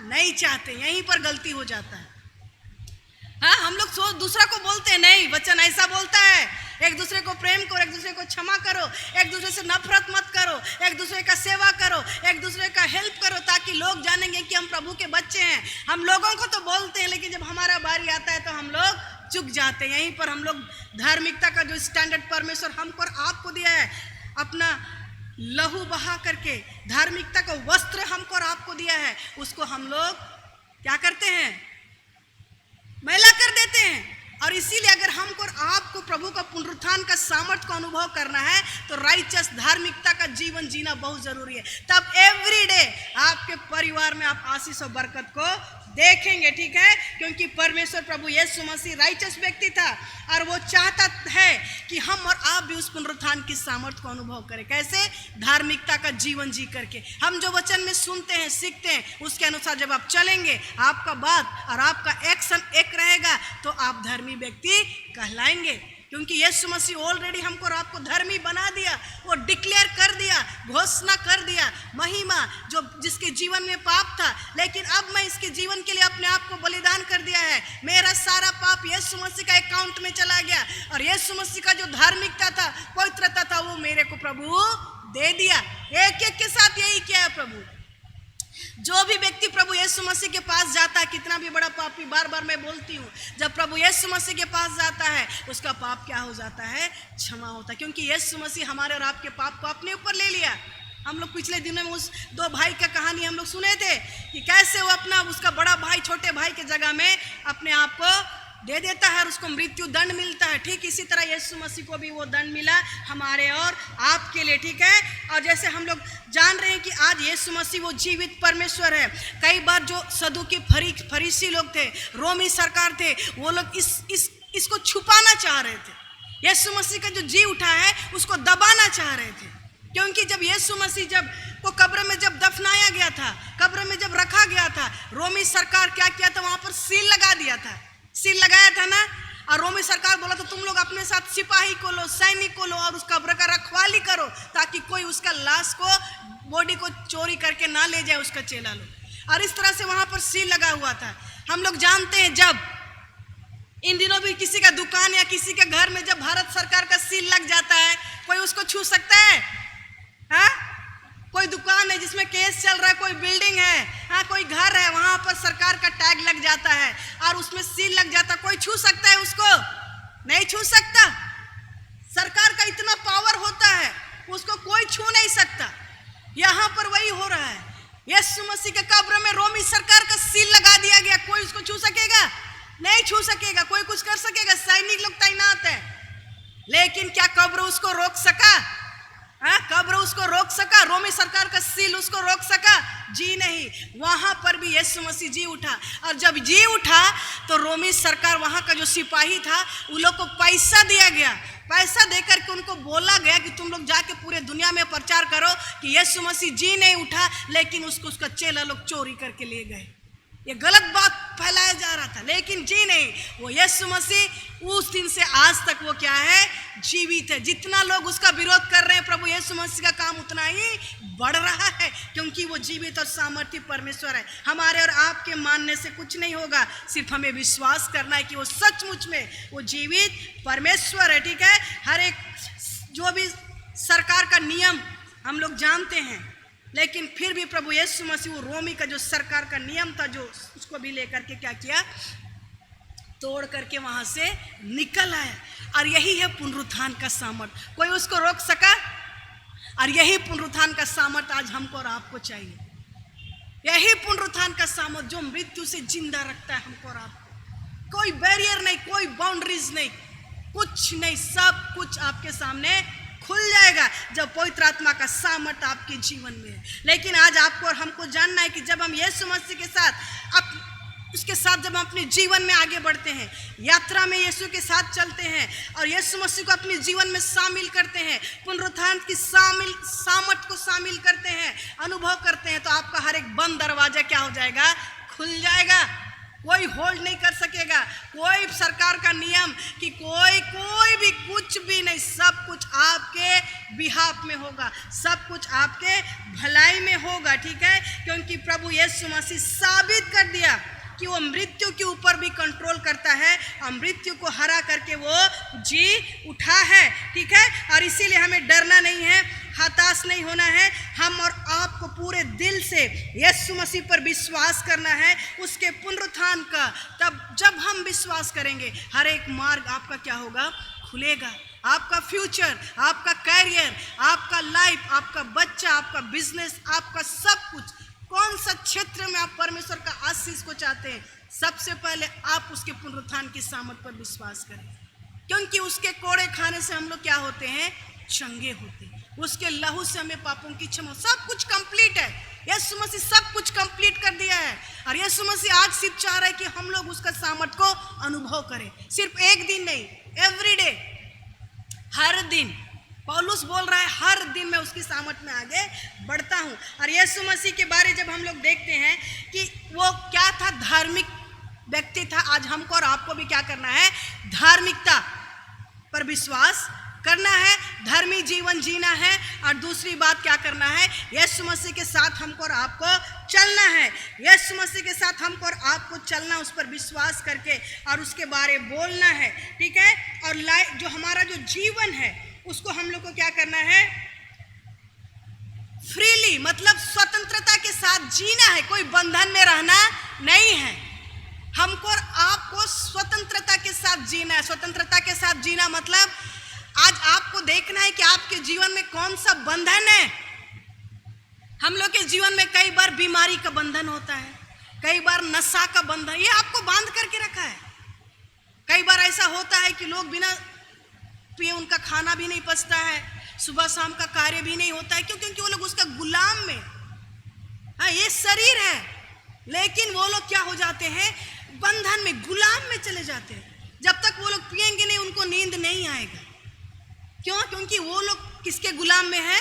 नहीं चाहते, यहीं पर गलती हो जाता है। हाँ, हम लोग दूसरा को बोलते हैं, नहीं वचन ऐसा बोलता है, एक दूसरे को प्रेम करो, एक दूसरे को क्षमा करो, एक दूसरे से नफरत मत करो, एक दूसरे का सेवा करो, एक दूसरे का हेल्प करो, ताकि लोग जानेंगे कि हम प्रभु के बच्चे हैं। हम लोगों को तो बोलते हैं, लेकिन जब हमारा बारी आता है तो हम लोग चुक जाते हैं। यहीं पर हम लोग धार्मिकता का जो स्टैंडर्ड परमेश्वर हमको और आपको दिया है, अपना लहू बहा करके धार्मिकता का वस्त्र हमको और आपको दिया है, उसको हम लोग क्या करते हैं, मैला कर देते हैं। और इसीलिए अगर हमको और आपको प्रभु का पुनरुत्थान का सामर्थ्य को अनुभव करना है तो राइचस धार्मिकता का जीवन जीना बहुत जरूरी है। तब एवरी डे आपके परिवार में आप आशीष और बरकत को देखेंगे, ठीक है, क्योंकि परमेश्वर प्रभु यीशु मसीह राइचस व्यक्ति था, और वो चाहता है कि हम और आप भी उस पुनरुत्थान की सामर्थ्य को अनुभव करें। कैसे? धार्मिकता का जीवन जी करके। हम जो वचन में सुनते हैं, सीखते हैं, उसके अनुसार जब आप चलेंगे, आपका बात और आपका एक्शन एक रहेगा, तो आप धर्मी व्यक्ति कहलाएंगे। क्योंकि यीशु मसीह ऑलरेडी हमको और आपको धर्मी बना दिया, वो डिक्लेयर कर दिया, घोषणा कर दिया। महिमा जो जिसके जीवन में पाप था, लेकिन अब मैं इसके जीवन के लिए अपने आप को बलिदान कर दिया है। मेरा सारा पाप यीशु मसीह का अकाउंट में चला गया, और यीशु मसीह का जो धार्मिकता था, पवित्रता था, वो मेरे को प्रभु दे दिया। एक एक के साथ यही किया है प्रभु। जो भी व्यक्ति प्रभु यीशु मसीह के पास जाता है, कितना भी बड़ा पापी, बार बार मैं बोलती हूँ, जब प्रभु यीशु मसीह के पास जाता है, उसका पाप क्या हो जाता है, क्षमा होता है। क्योंकि यीशु मसीह हमारे और आपके पाप को अपने ऊपर ले लिया। हम लोग पिछले दिनों में उस 2 भाई का कहानी हम लोग सुने थे कि कैसे वो उसका बड़ा भाई छोटे भाई के जगह में अपने आप को दे देता है और उसको मृत्यु दंड मिलता है। ठीक इसी तरह यीशु मसीह को भी वो दंड मिला हमारे और आपके लिए, ठीक है। और जैसे हम लोग जान रहे हैं कि आज यीशु मसीह वो जीवित परमेश्वर है। कई बार जो सदूकी फरीसी लोग थे, रोमी सरकार थे, वो लोग इसको छुपाना चाह रहे थे। यीशु मसीह का जो जी उठा है उसको दबाना चाह रहे थे, क्योंकि जब यीशु मसीह जब को कब्र में जब दफनाया गया था, कब्र में जब रखा गया था, रोमी सरकार क्या किया था, वहां पर सील लगा दिया था, सील लगाया था ना। और रोमी सरकार बोला तो तुम लोग अपने साथ सिपाही को लो, सैनिक को लो, और उस कब्र का रखवाली करो, ताकि कोई उसका लाश को, बॉडी को चोरी करके ना ले जाए उसका चेला लोग। और इस तरह से वहां पर सील लगा हुआ था। हम लोग जानते हैं जब इन दिनों भी किसी का दुकान या किसी के घर में जब भारत सरकार का सील लग जाता है, कोई उसको छू सकता है? हाँ, कोई दुकान है जिसमें केस चल रहा है, कोई बिल्डिंग है, हाँ, कोई घर है, वहां पर सरकार का टैग लग जाता है और उसमें सील लग जाता है, कोई छू सकता है उसको? नहीं छू सकता। सरकार का इतना पावर होता है, उसको कोई छू नहीं सकता। यहां पर वही हो रहा है। यीशु मसीह के कब्र में रोमी सरकार का सील लगा दिया गया, कोई उसको छू सकेगा? नहीं छू सकेगा। कोई कुछ कर सकेगा? सैनिक लोग तैनात है, लेकिन क्या कब्र उसको रोक सका? हाँ, कब्र उसको रोक सका? रोमी सरकार का सील उसको रोक सका? जी नहीं। वहां पर भी यीशु मसीह जी उठा, और जब जी उठा तो रोमी सरकार, वहां का जो सिपाही था, उन लोग को पैसा दिया गया। पैसा देकर के उनको बोला गया कि तुम लोग जाके पूरे दुनिया में प्रचार करो कि यीशु मसीह जी नहीं उठा, लेकिन उसका चेला लोग चोरी करके ले गए। ये गलत बात फैलाया जा रहा था, लेकिन जी नहीं, वो यीशु मसीह उस दिन से आज तक वो क्या है, जीवित है। जितना लोग उसका विरोध कर रहे हैं, प्रभु यीशु मसीह का काम उतना ही बढ़ रहा है, क्योंकि वो जीवित और सामर्थ्य परमेश्वर है। हमारे और आपके मानने से कुछ नहीं होगा, सिर्फ हमें विश्वास करना है कि वो सचमुच में वो जीवित परमेश्वर है, ठीक है। हर एक जो भी सरकार का नियम हम लोग जानते हैं, लेकिन फिर भी प्रभु यीशु मसीह वो रोमी का जो सरकार का नियम था जो उसको भी लेकर के क्या किया, तोड़ करके वहां से निकल आया। और यही है पुनरुत्थान का सामर्थ। कोई उसको रोक सका? और यही पुनरुत्थान का सामर्थ आज हमको और आपको चाहिए। यही पुनरुत्थान का सामर्थ जो मृत्यु से जिंदा रखता है हमको और आपको। कोई बैरियर नहीं, कोई बाउंड्रीज नहीं, कुछ नहीं, सब कुछ आपके सामने खुल जाएगा जब पवित्र आत्मा का सामर्थ आपके जीवन में है। लेकिन आज आपको और हमको जानना है कि जब हम यीशु मसीह के साथ उसके साथ जब हम अपने जीवन में आगे बढ़ते हैं, यात्रा में यीशु के साथ चलते हैं और यीशु मसीह को अपने जीवन में शामिल करते हैं, पुनरुत्थान की सामर्थ को शामिल करते हैं, अनुभव करते हैं, तो आपका हर एक बंद दरवाजा क्या हो जाएगा, खुल जाएगा। कोई होल्ड नहीं कर सकेगा, कोई सरकार का नियम कि कोई भी कुछ भी नहीं, सब कुछ आपके बिहाफ में होगा, सब कुछ आपके भलाई में होगा। ठीक है, क्योंकि प्रभु यीशु मसीह साबित कर दिया कि वो मृत्यु के ऊपर भी कंट्रोल करता है और मृत्यु को हरा करके वो जी उठा है। ठीक है, और इसीलिए हमें डरना नहीं है, हताश नहीं होना है। हम और आपको पूरे दिल से यीशु मसीह पर विश्वास करना है, उसके पुनरुत्थान का। तब जब हम विश्वास करेंगे, हर एक मार्ग आपका क्या होगा, खुलेगा। आपका फ्यूचर, आपका कैरियर, आपका लाइफ, आपका बच्चा, आपका बिजनेस, आपका सब कुछ, कौन सा क्षेत्र में आप परमेश्वर का आशीष को चाहते हैं, सबसे पहले आप उसके पुनरुत्थान की सामर्थ पर विश्वास करें। क्योंकि उसके कोड़े खाने से हम लोग क्या होते हैं, चंगे होते हैं। उसके लहू से हमें पापों की क्षमा, सब कुछ कंप्लीट है। यीशु मसीह सब कुछ कंप्लीट कर दिया है और यीशु मसीह आज सिर्फ चाह रहा है कि हम लोग उसका सामर्थ को अनुभव करें। सिर्फ एक दिन नहीं, एवरी डे, हर दिन। पौलुस बोल रहा है हर दिन मैं उसकी सामर्थ में आगे बढ़ता हूँ। और यीशु मसीह के बारे जब हम लोग देखते हैं कि वो क्या था, धार्मिक व्यक्ति था। आज हमको और आपको भी क्या करना है, धार्मिकता पर विश्वास करना है, धर्मी जीवन जीना है। और दूसरी बात क्या करना है, यीशु मसीह के साथ हमको और आपको चलना है। यीशु मसीह के साथ हमको और आपको चलना, उस पर विश्वास करके और उसके बारे बोलना है। ठीक है, और जो हमारा जो जीवन है उसको हम लोग को क्या करना है, फ्रीली, मतलब स्वतंत्रता के साथ जीना है। कोई बंधन में रहना नहीं है। हमको और आपको स्वतंत्रता के साथ जीना है। स्वतंत्रता के साथ जीना मतलब आज आपको देखना है कि आपके जीवन में कौन सा बंधन है। हम लोग के जीवन में कई बार बीमारी का बंधन होता है, कई बार नशा का बंधन, ये आपको बांध करके रखा है। कई बार ऐसा होता है कि लोग बिना पिए उनका खाना भी नहीं पचता है, सुबह शाम का कार्य भी नहीं होता है। क्यों? क्योंकि वो लोग उसका गुलाम में, हाँ ये शरीर है, लेकिन वो लोग क्या हो जाते हैं, बंधन में, गुलाम में चले जाते हैं। जब तक वो लोग पिएंगे नहीं उनको नींद नहीं आएगा। क्यों? क्योंकि वो लोग किसके गुलाम में है,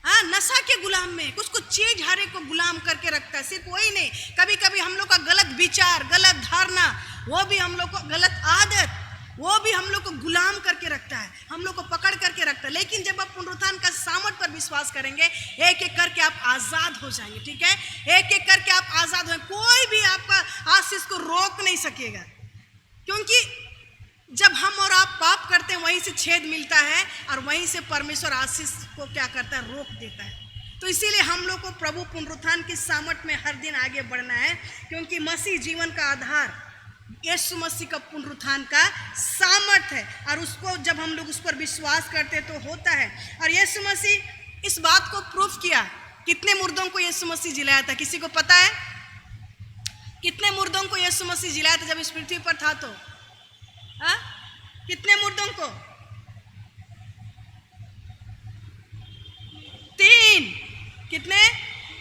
हाँ नशा के गुलाम में। कुछ कुछ चीज हर एक को गुलाम करके रखता है। सिर्फ वही नहीं, कभी कभी हम लोग का गलत विचार, गलत धारणा, वो भी हम लोग को, गलत आदत, वो भी हम लोग को गुलाम करके रखता है, हम लोग को पकड़ करके रखता है। लेकिन जब आप पुनरुत्थान का सामर्थ पर विश्वास करेंगे, एक एक करके आप आजाद हो जाएंगे। ठीक है, एक एक करके आप आजाद हो, कोई भी आपका आशीष को रोक नहीं सकेगा। क्योंकि जब हम और आप पाप करते हैं वहीं से छेद मिलता है और वहीं से परमेश्वर आशीष को क्या करता है, रोक देता है। तो इसीलिए हम लोग को प्रभु पुनरुत्थान की सामर्थ में हर दिन आगे बढ़ना है, क्योंकि मसीह जीवन का आधार यीशु मसीह का पुनरुत्थान का सामर्थ है। और उसको जब हम लोग उस पर विश्वास करते हैं तो होता है। और यीशु मसीह इस बात को प्रूफ किया। कितने मुर्दों को यीशु मसीह जिलाया था, किसी को पता है? कितने मुर्दों को यीशु मसीह जिलाया था जब इस पृथ्वी पर था? तो कितने मुर्दों को? 3। कितने?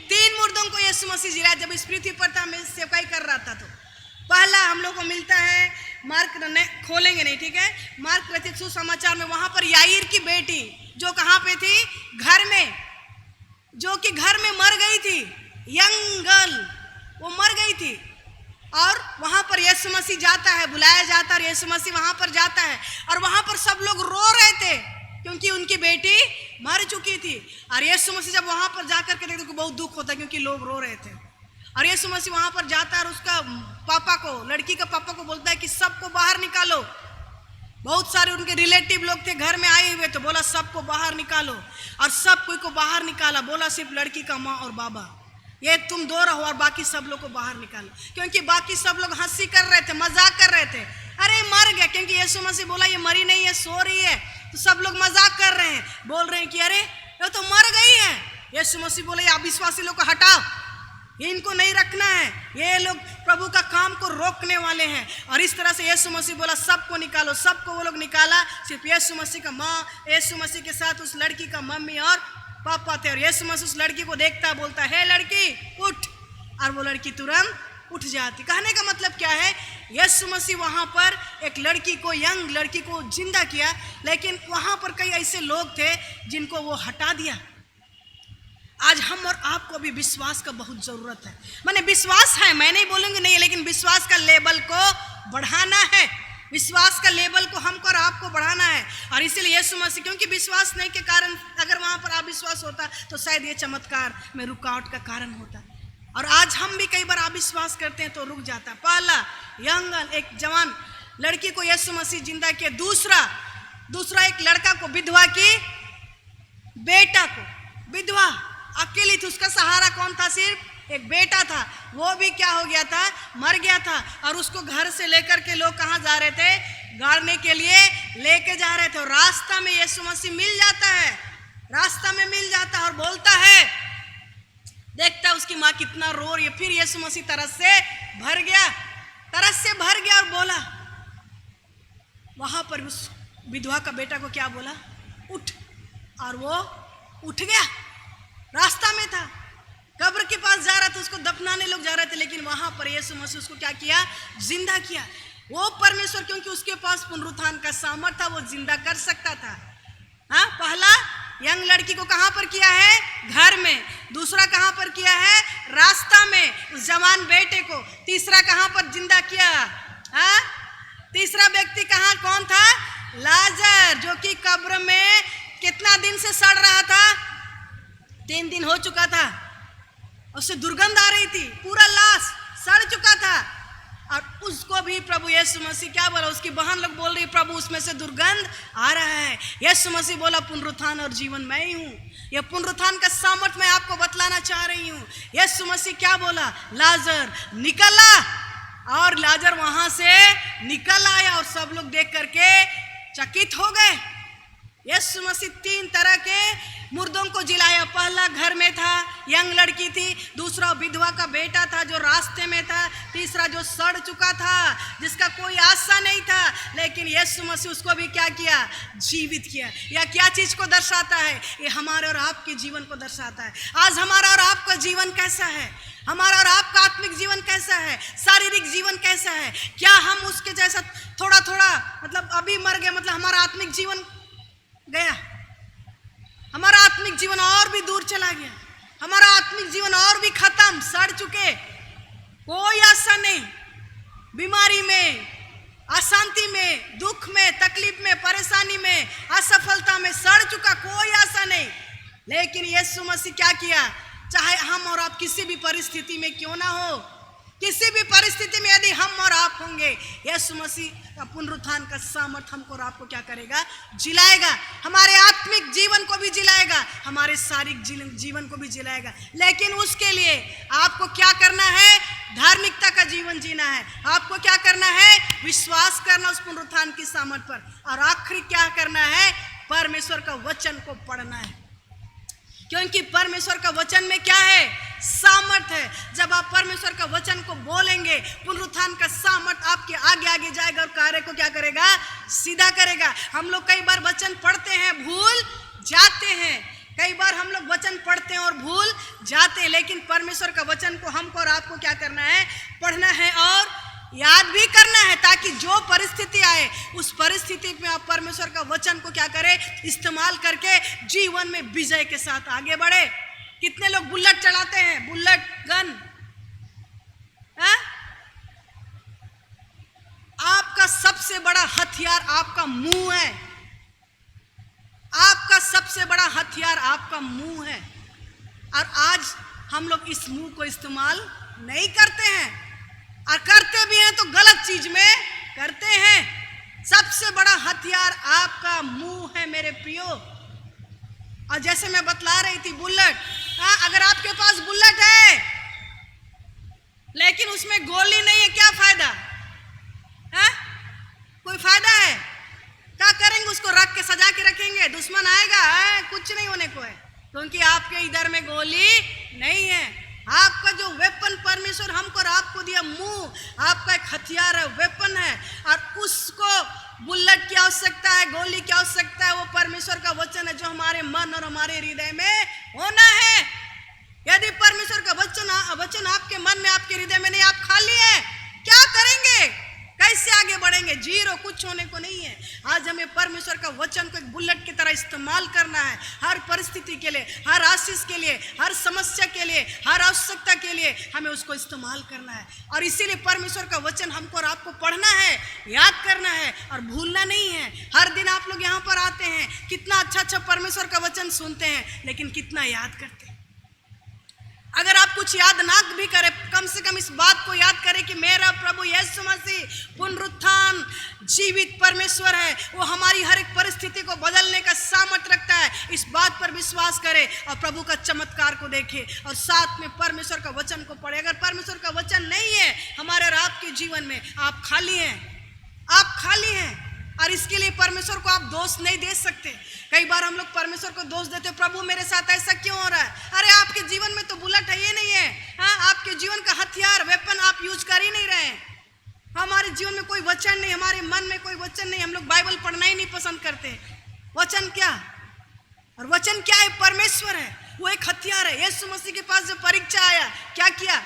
3 मुर्दों को यीशु मसीह जिलाया जब इस पृथ्वी पर था, मैं सेवकाई कर रहा था। तो पहला हम लोग को मिलता है, मार्क खोलेंगे नहीं, ठीक है, मार्क रचित सुसमाचार में, वहां पर याईर की बेटी जो कहां पे थी, घर में, जो कि घर में मर गई थी, यंग गर्ल, वो मर गई थी। और वहां पर यीशु मसीह जाता है, बुलाया जाता है, यीशु मसीह वहां पर जाता है और वहां पर सब लोग रो रहे थे क्योंकि उनकी बेटी मर चुकी थी। और यीशु मसीह जब वहां पर जाकर के देखते तो बहुत दुख होता है क्योंकि लोग रो रहे थे। और यीशु मसीह वहां पर जाता है और उसका पापा को, लड़की का पापा को बोलता है कि सबको बाहर निकालो। बहुत सारे उनके रिलेटिव लोग थे घर में आए हुए, तो बोला सबको बाहर निकालो, और सब कोई को बाहर निकाला। बोला सिर्फ लड़की का माँ और बाबा, ये तुम दो रहो और बाकी सब लोग को बाहर निकालो, क्योंकि बाकी सब लोग हंसी कर रहे थे, मजाक कर रहे थे। अरे मर गया, क्योंकि यीशु मसीह बोला ये मरी नहीं है, सो रही है। तो सब लोग मजाक कर रहे हैं, बोल रहे हैं कि अरे ये तो मर गई है। यीशु मसीह बोले ये अविश्वासी लोग को हटाओ, ये इनको नहीं रखना है, ये लोग प्रभु का काम को रोकने वाले हैं। और इस तरह से यीशु मसीह बोला सबको निकालो, सबको वो लोग निकाला। सिर्फ यीशु मसीह का माँ, यीशु मसीह के साथ उस लड़की का मम्मी और पापा थे। और यीशु मसीह उस लड़की को देखता बोलता है लड़की उठ, और वो लड़की तुरंत उठ जाती। कहने का मतलब क्या है, यीशु मसीह वहाँ पर एक लड़की को, यंग लड़की को जिंदा किया, लेकिन वहाँ पर कई ऐसे लोग थे जिनको वो हटा दिया। आज हम और आपको भी विश्वास का बहुत जरूरत है। माने विश्वास है, मैं नहीं बोलूंगी नहीं, लेकिन विश्वास का लेवल को बढ़ाना है। विश्वास का लेवल को हमको और आपको बढ़ाना है। और इसीलिए यीशु मसीह, क्योंकि विश्वास नहीं के कारण अगर वहाँ पर अविश्वास होता तो शायद ये चमत्कार में रुकावट का कारण होता। और आज हम भी कई बार अविश्वास करते हैं तो रुक जाता। पहला यंग एक जवान लड़की को यीशु मसीह जिंदा किया। दूसरा एक लड़का को, विधवा की बेटा को, विधवा अकेली थी, उसका सहारा कौन था? सिर्फ एक बेटा था। वो भी क्या हो गया था? मर गया था। और उसको घर से लेकर के लोग कहाँ जा रहे थे? गाड़ने के लिए लेके जा रहे थे। और रास्ता में यीशु मसीह मिल जाता है, रास्ता में मिल जाता है और बोलता है, देखता उसकी माँ कितना रो रही है। फिर यीशु मसीह तरस से भर गया और बोला, वहां पर उस विधवा का बेटा को क्या बोला? उठ। और वो उठ गया। रास्ता में था, कब्र के पास जा रहा था, उसको दफनाने लोग जा रहे थे, लेकिन वहां पर यीशु मसीह उसको क्या किया? जिंदा किया। वो परमेश्वर, क्योंकि उसके पास पुनरुत्थान का सामर्थ्य था, वो जिंदा कर सकता था। हाँ, पहला यंग लड़की को कहां पर किया है? घर में। दूसरा कहां पर किया है? रास्ता में, उस जवान बेटे को। तीसरा कहां पर जिंदा किया? हाँ, तीसरा व्यक्ति कहां, कौन था? लाजर, जो कि कब्र में कितना दिन से सड़ रहा था? 3 दिन हो चुका था। उससे दुर्गंध आ रही थी, पूरा लाश सड़ चुका था। और उसको भी प्रभु यीशु मसीह क्या बोला? उसकी बहन लोग बोल रही, प्रभु उसमें से दुर्गंध आ रहा है। यीशु मसीह बोला, पुनरुत्थान और जीवन मैं ही हूँ। यह पुनरुत्थान का सामर्थ्य मैं आपको बतलाना चाह रही हूँ। यीशु मसीह क्या बोला? लाजर निकला। और लाजर वहां से निकल आया और सब लोग देख करके चकित हो गए। यीशु मसीह 3 तरह के मुर्दों को जिलाया। पहला घर में था, यंग लड़की थी। दूसरा विधवा का बेटा था जो रास्ते में था। तीसरा जो सड़ चुका था, जिसका कोई आशा नहीं था, लेकिन यीशु मसीह उसको भी क्या किया? जीवित किया। यह क्या चीज को दर्शाता है? ये हमारे और आपके जीवन को दर्शाता है। आज हमारा और आपका जीवन कैसा है? हमारा और आपका आत्मिक जीवन कैसा है? शारीरिक जीवन कैसा है? क्या हम उसके जैसा थोड़ा थोड़ा, मतलब अभी मर गए, मतलब हमारा आत्मिक जीवन गया, हमारा आत्मिक जीवन और भी दूर चला गया, हमारा आत्मिक जीवन और भी खत्म, सड़ चुके, कोई आशा नहीं, बीमारी में, अशांति में, दुख में, तकलीफ में, परेशानी में, असफलता में सड़ चुका, कोई आशा नहीं। लेकिन यीशु मसीह क्या किया? चाहे हम और आप किसी भी परिस्थिति में क्यों ना हो, किसी भी परिस्थिति में यदि हम और आप होंगे, यीशु मसीह का पुनरुत्थान का सामर्थ्य हमको और आपको क्या करेगा? जिलाएगा। हमारे आत्मिक जीवन को भी जिलाएगा, हमारे शारीरिक जीवन को भी जिलाएगा। लेकिन उसके लिए आपको क्या करना है? धार्मिकता का जीवन जीना है। आपको क्या करना है? विश्वास करना उस पुनरुत्थान की सामर्थ्य पर। और आखिरी क्या करना है? परमेश्वर का वचन को पढ़ना है, क्योंकि परमेश्वर का वचन में क्या है? सामर्थ है। जब आप परमेश्वर का वचन को बोलेंगे, पुनरुत्थान का सामर्थ आपके आगे आगे जाएगा और कार्य को क्या करेगा? सीधा करेगा। हम लोग कई बार वचन पढ़ते हैं, भूल जाते हैं। कई बार हम लोग वचन पढ़ते हैं और भूल जाते हैं, लेकिन परमेश्वर का वचन को हमको और आपको क्या करना है? पढ़ना है और याद भी करना है, ताकि जो परिस्थिति आए उस परिस्थिति में आप परमेश्वर का वचन को क्या करें? इस्तेमाल करके जीवन में विजय के साथ आगे बढ़े। कितने लोग बुलेट चलाते हैं? बुलेट गन, आपका सबसे बड़ा हथियार आपका मुंह है। आपका सबसे बड़ा हथियार आपका मुंह है। और आज हम लोग इस मुंह को इस्तेमाल नहीं करते हैं, और करते भी हैं तो गलत चीज में करते हैं। सबसे बड़ा हथियार आपका मुंह है मेरे प्रियो। और जैसे मैं बतला रही थी बुलेट, अगर आपके पास बुलेट है लेकिन उसमें गोली नहीं है, क्या फायदा है? कोई फायदा है? क्या करेंगे? उसको रख के सजा के रखेंगे, दुश्मन आएगा, कुछ नहीं होने को है, क्योंकि आपके इधर में गोली नहीं है। आपका जो वेपन परमेश्वर हमको और आपको दिया, मुंह आपका एक हथियार है, वेपन है, और उसको बुलेट की आवश्यकता है, गोली की आवश्यकता है। वो परमेश्वर का वचन है जो हमारे मन और हमारे हृदय में होना है। यदि परमेश्वर का वचन आपके मन में, आपके हृदय में नहीं, आप खाली है, क्या करेंगे? कैसे आगे बढ़ेंगे? जीरो, कुछ होने को नहीं है। आज हमें परमेश्वर का वचन को एक बुलेट की तरह इस्तेमाल करना है, हर परिस्थिति के लिए, हर आशीष के लिए, हर समस्या के लिए, हर आवश्यकता के लिए हमें उसको इस्तेमाल करना है। और इसीलिए परमेश्वर का वचन हमको और आपको पढ़ना है, याद करना है और भूलना नहीं है। हर दिन आप लोग यहाँ पर आते हैं, कितना अच्छा परमेश्वर का वचन सुनते हैं, लेकिन कितना याद करते हैं? अगर आप कुछ याद ना भी करें, कम से कम इस बात को याद करें कि मेरा प्रभु यीशु मसीह पुनरुत्थान जीवित परमेश्वर है, वो हमारी हर एक परिस्थिति को बदलने का सामर्थ्य रखता है। इस बात पर विश्वास करें और प्रभु का चमत्कार को देखें और साथ में परमेश्वर का वचन को पढ़ें। अगर परमेश्वर का वचन नहीं है हमारे और आपके जीवन में, आप खाली हैं, आप खाली हैं। और इसके लिए परमेश्वर को आप दोष नहीं दे सकते। कई बार हम लोग परमेश्वर को दोष देते, प्रभु मेरे साथ ऐसा क्यों हो रहा है? अरे आपके जीवन में तो बुलेट है, ये नहीं है। आपके जीवन का हथियार, वेपन आप यूज कर ही नहीं रहे। हमारे जीवन में कोई वचन नहीं, हमारे मन में कोई वचन नहीं, हम लोग बाइबल पढ़ना ही नहीं पसंद करते। वचन क्या? और वचन क्या है? परमेश्वर है, वो एक हथियार है। यीशु मसीह के पास जो परीक्षा आया, क्या किया?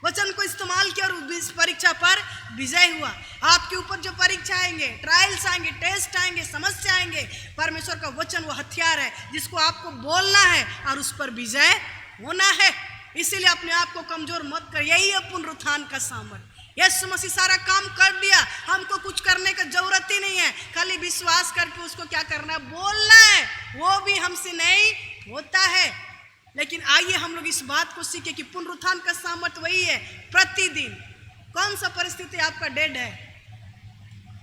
वचन को इस्तेमाल किया और इस परीक्षा पर विजय हुआ। आपके ऊपर जो परीक्षा आएंगे, ट्रायल्स आएंगे, टेस्ट आएंगे, समस्या आएंगे, परमेश्वर का वचन वो हथियार है जिसको आपको बोलना है और उस पर विजय होना है। इसीलिए अपने आप को कमजोर मत कर, यही है पुनरुत्थान का सामर्थ्य। यीशु मसीह सारा काम कर दिया, हमको कुछ करने का जरूरत ही नहीं है, खाली विश्वास करके उसको क्या करना है? बोलना है। वो भी हमसे नहीं होता है। लेकिन आइए हम लोग इस बात को सीखें कि पुनरुत्थान का सामर्थ्य वही है। प्रतिदिन कौन सा परिस्थिति आपका डेड है,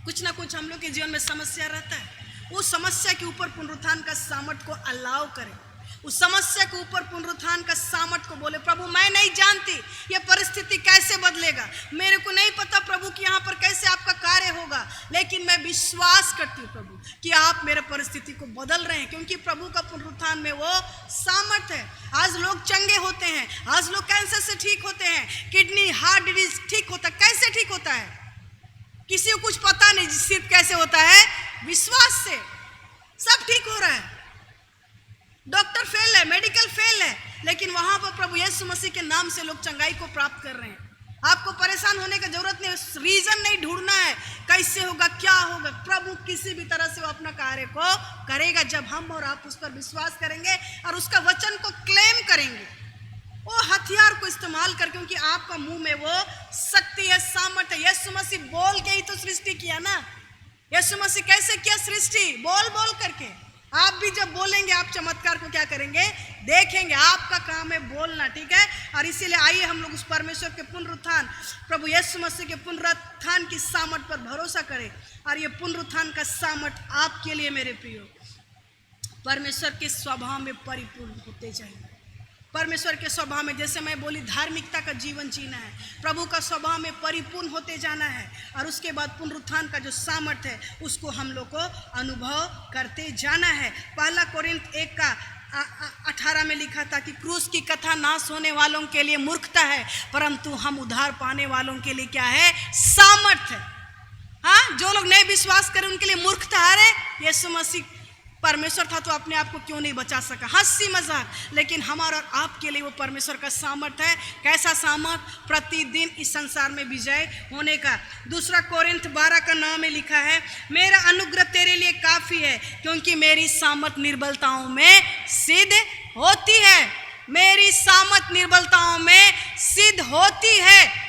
कुछ ना कुछ हम लोग के जीवन में समस्या रहता है, उस समस्या के ऊपर पुनरुत्थान का सामर्थ्य को अलाउ करें। उस समस्या के ऊपर पुनरुत्थान का सामर्थ्य को बोले, प्रभु मैं नहीं जानती ये परिस्थिति कैसे बदलेगा, मेरे को नहीं पता प्रभु कि यहाँ पर कैसे आपका कार्य होगा, लेकिन मैं विश्वास करती हूँ प्रभु कि आप मेरे परिस्थिति को बदल रहे हैं, क्योंकि प्रभु का पुनरुत्थान में वो सामर्थ्य है। आज लोग चंगे होते हैं, आज लोग कैंसर से ठीक होते हैं, किडनी हार्ट डिजीज ठीक होता है। कैसे ठीक होता है? किसी को कुछ पता नहीं, सिर्फ कैसे होता है? विश्वास से सब ठीक हो रहा है। डॉक्टर फेल है, मेडिकल फेल है, लेकिन वहां पर प्रभु यीशु मसीह के नाम से लोग चंगाई को प्राप्त कर रहे हैं। आपको परेशान होने की जरूरत नहीं, रीजन नहीं ढूंढना है कैसे होगा, क्या होगा। प्रभु किसी भी तरह से वो अपना कार्य को करेगा जब हम और आप उस पर विश्वास करेंगे और उसका वचन को क्लेम करेंगे, वो हथियार को इस्तेमाल कर, क्योंकि आपका मुंह में वो शक्ति है, सामर्थ्य है। यीशु मसीह बोल के ही तो सृष्टि किया ना। यीशु मसीह कैसे किया सृष्टि? बोल बोल करके। आप भी जब बोलेंगे आप चमत्कार को क्या करेंगे? देखेंगे। आपका काम है बोलना, ठीक है। और इसीलिए आइए हम लोग उस परमेश्वर के पुनरुत्थान, प्रभु यीशु मसीह के पुनरुत्थान की सामर्थ पर भरोसा करें। और ये पुनरुत्थान का सामर्थ आपके लिए मेरे प्रियो परमेश्वर के स्वभाव में परिपूर्ण होते जाएंगे। परमेश्वर के स्वभाव में, जैसे मैं बोली, धार्मिकता का जीवन जीना है, प्रभु का स्वभाव में परिपूर्ण होते जाना है, और उसके बाद पुनरुत्थान का जो सामर्थ्य है उसको हम लोग को अनुभव करते जाना है। पहला कोरिन्थ 1:18 में लिखा था कि क्रूस की कथा नाश होने वालों के लिए मूर्खता है, परंतु हम उद्धार पाने वालों के लिए क्या है? सामर्थ्य है। हाँ, जो लोग नहीं विश्वास करें उनके लिए मूर्खता है। यीशु मसीह परमेश्वर था तो अपने आप को क्यों नहीं बचा सका? हंसी मजाक, लेकिन हमारा और आपके लिए वो परमेश्वर का सामर्थ्य है। कैसा सामर्थ्य? प्रतिदिन इस संसार में विजय होने का। दूसरा कोरिन्थ 12:9 में लिखा है, मेरा अनुग्रह तेरे लिए काफी है, क्योंकि मेरी सामर्थ्य निर्बलताओं में सिद्ध होती है। मेरी सामर्थ्य निर्बलताओं में सिद्ध होती है।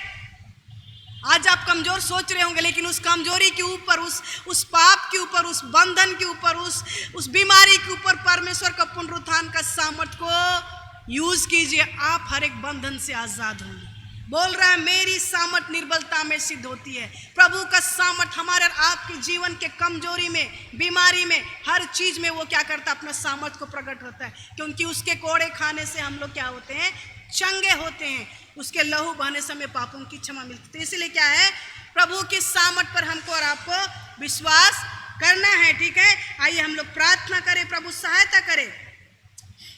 आज आप कमजोर सोच रहे होंगे, लेकिन उस कमजोरी के ऊपर, उस पाप के ऊपर, उस बंधन के ऊपर, उस बीमारी के ऊपर परमेश्वर का पुनरुत्थान का सामर्थ्य को यूज कीजिए। आप हर एक बंधन से आजाद होंगे। बोल रहा है मेरी सामर्थ निर्बलता में सिद्ध होती है। प्रभु का सामर्थ हमारे और आपके जीवन के कमजोरी में, बीमारी में, हर चीज में वो क्या करता है, अपना सामर्थ को प्रकट होता है। क्योंकि उसके कोड़े खाने से हम लोग क्या होते हैं, चंगे होते हैं। उसके लहू बहने से हमें पापों की क्षमा मिलती है। तो इसलिए क्या है, प्रभु की सामर्थ पर हमको और आपको विश्वास करना है। ठीक है, आइए हम लोग प्रार्थना करें, प्रभु सहायता करे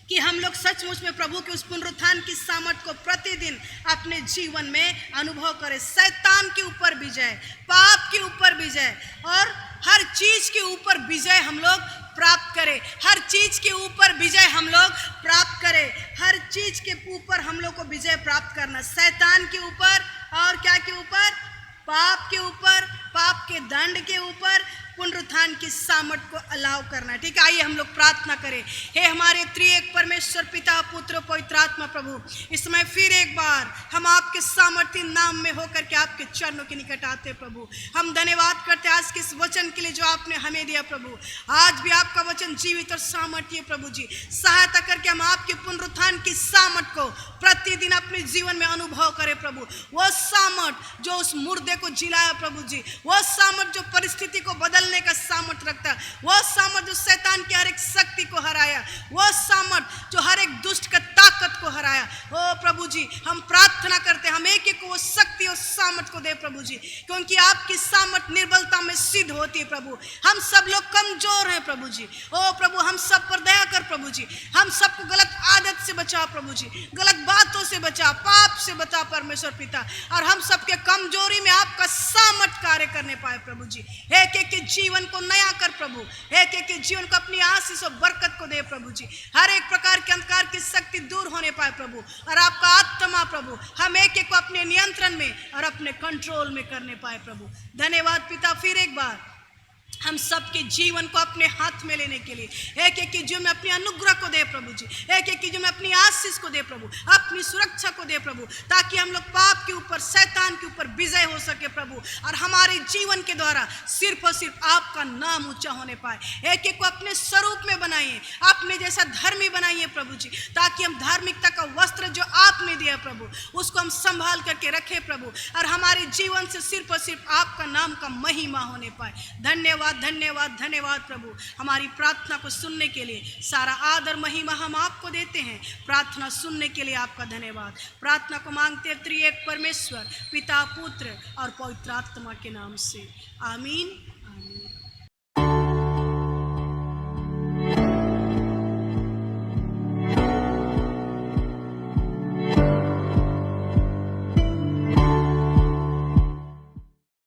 कि हम लोग सचमुच में प्रभु के उस पुनरुत्थान की सामर्थ को प्रतिदिन अपने जीवन में अनुभव करें। शैतान के ऊपर विजय, पाप के ऊपर विजय और हर चीज के ऊपर विजय हम लोग प्राप्त करें। हर चीज के ऊपर विजय हम लोग प्राप्त करें। हर चीज के ऊपर हम लोग को विजय प्राप्त करना, शैतान के ऊपर और क्या के ऊपर, पाप के ऊपर, पाप के दंड के ऊपर, पुनरुत्थान की सामर्थ को अलाव करना। ठीक है, आइए हम लोग प्रार्थना करें। हे हमारे त्रिएक परमेश्वर पिता, पुत्र, पवित्र आत्मा, प्रभु इस समय फिर एक बार हम आपके सामर्थ्य नाम में होकर के आपके चरणों के निकट आते। प्रभु हम धन्यवाद करते हैं आज के इस वचन के लिए जो आपने हमें दिया। प्रभु आज भी आपका वचन जीवित और सामर्थ्य। प्रभु जी सहायता करके हम आपके पुनरुत्थान की सामर्थ को प्रतिदिन अपने जीवन में अनुभव करें। प्रभु वो सामर्थ जो उस मुर्दे को जिलाया, प्रभु जी वो सामर्थ जो परिस्थिति को बदलने का सामर्थ रखता है, वो सामर्थ जो शैतान की हर एक शक्ति को हराया, वो सामर्थ जो हर एक दुष्ट का ताकत को हराया। ओ प्रभु जी हम प्रार्थना करते हैं, हम एक एक को वो शक्ति और सामर्थ को दे प्रभु जी, क्योंकि आपकी सामर्थ निर्बलता में सिद्ध होती है। प्रभु हम सब लोग कमजोर हैं प्रभु जी। ओ प्रभु हम सब पर दया कर प्रभु जी, हम सबको गलत आदत से बचा प्रभु जी, गलत बातों से बचा, पाप से बचा परमेश्वर पिता, और हम सबके कमजोरी में आपका सामर्थ कार्य करने पाए प्रभु जी। एक एक के जीवन को नया कर प्रभु, एक एक के जीवन को अपनी आशीष और बरकत को दे प्रभु जी। हर एक प्रकार के अंधकार की शक्ति दूर होने पाए प्रभु, और आपका आत्मा प्रभु हम एक एक को अपने नियंत्रण में और अपने कंट्रोल में करने पाए प्रभु। धन्यवाद पिता, फिर एक बार हम सबके जीवन को अपने हाथ में लेने के लिए, एक एक की जीवन में अपनी अनुग्रह को दे प्रभु जी, एक एक की जीवन में अपनी आशीष को दे प्रभु, अपनी सुरक्षा को दे प्रभु, ताकि हम लोग पाप के ऊपर, शैतान के ऊपर विजय हो सके प्रभु, और हमारे जीवन के द्वारा सिर्फ और सिर्फ आपका नाम ऊंचा होने पाए। एक एक को अपने स्वरूप में बनाइए, अपने जैसा धर्मी बनाइए प्रभु जी, ताकि हम धार्मिकता का वस्त्र जो आपने दिया प्रभु उसको हम संभाल करके रखे प्रभु, और हमारे जीवन से सिर्फ और सिर्फ आपका नाम का महिमा होने पाए। धन्यवाद धन्यवाद धन्यवाद प्रभु, हमारी प्रार्थना को सुनने के लिए सारा आदर महिमा हम आपको देते हैं। प्रार्थना सुनने के लिए आपका धन्यवाद। प्रार्थना को मांगते त्रिएक परमेश्वर पिता, पुत्र और पवित्र आत्मा के नाम से, आमीन।